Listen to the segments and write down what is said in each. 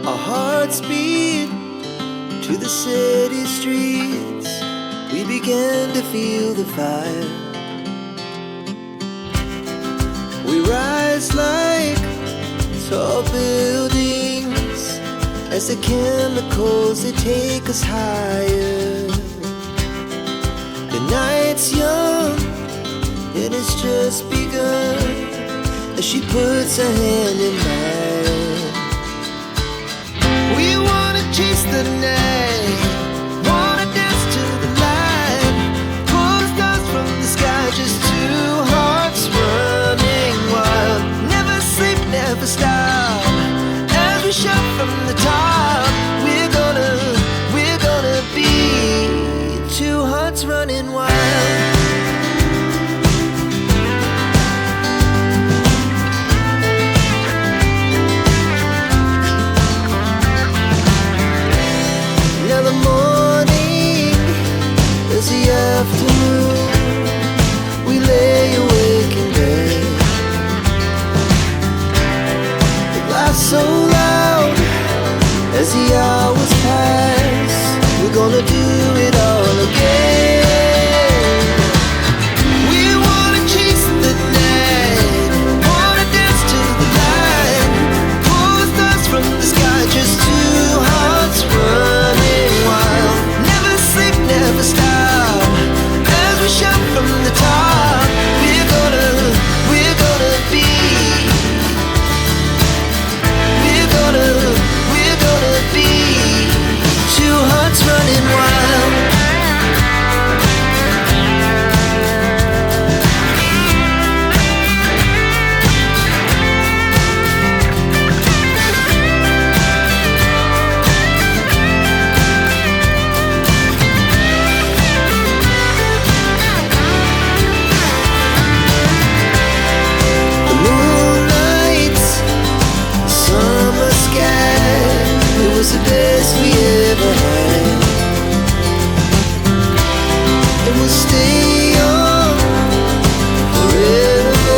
Our hearts beat to the city streets. We began to feel the fire. We rise like tall buildings as the chemicals, they take us higher. The night's young, it has just begun, as she puts her hand in mine. We wanna chase the night, wanna dance to the light, pull the stars from the sky, just two hearts running wild. Never sleep, never stop, as we shout from the top. We're gonna be two hearts running wild. Now the morning is the afternoon. We lay awake in bed. It laughs so loud as the hours pass. We're gonna do it all again. We wanna chase the night, wanna dance to the light, pull the stars from the sky, just two hearts running wild. Never sleep, never stop, as we shout from the top. We're gonna be, we're gonna be two hearts running wild. The moonlight, summer sky, it was the best we ever had. And we'll stay on forever.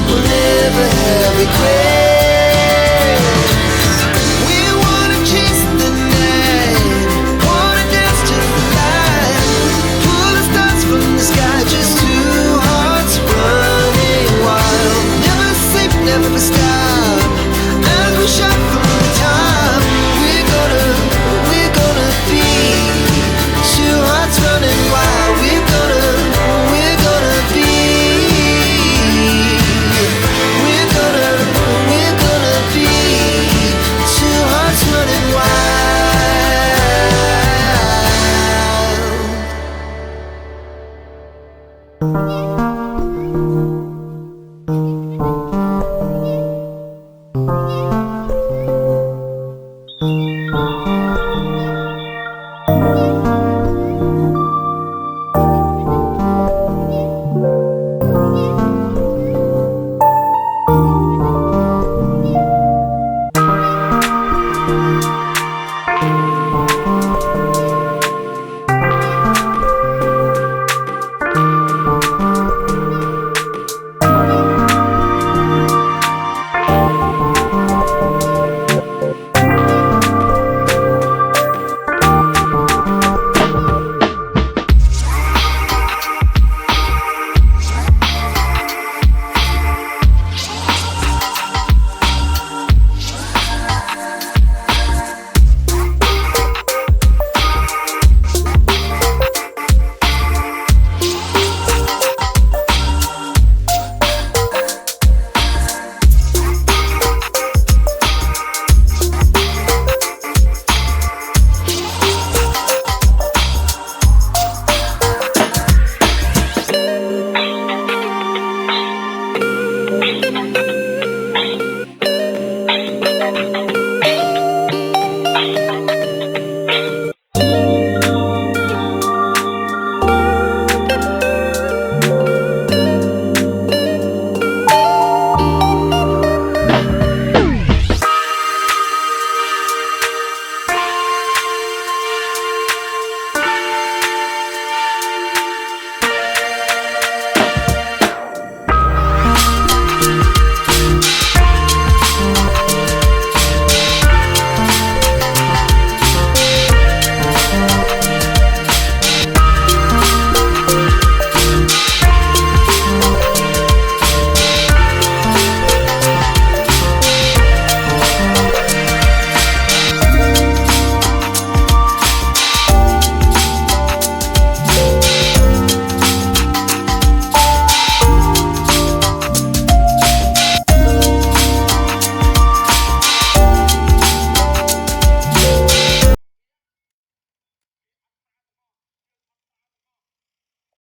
We'll never have regrets. We wanna chase the night, wanna dance to the light, pull the stars from the sky, just two hearts running wild. Never sleep, never stop, as we shout from the top. We're gonna be two hearts running wild. We're gonna be, we're gonna be two hearts running wild.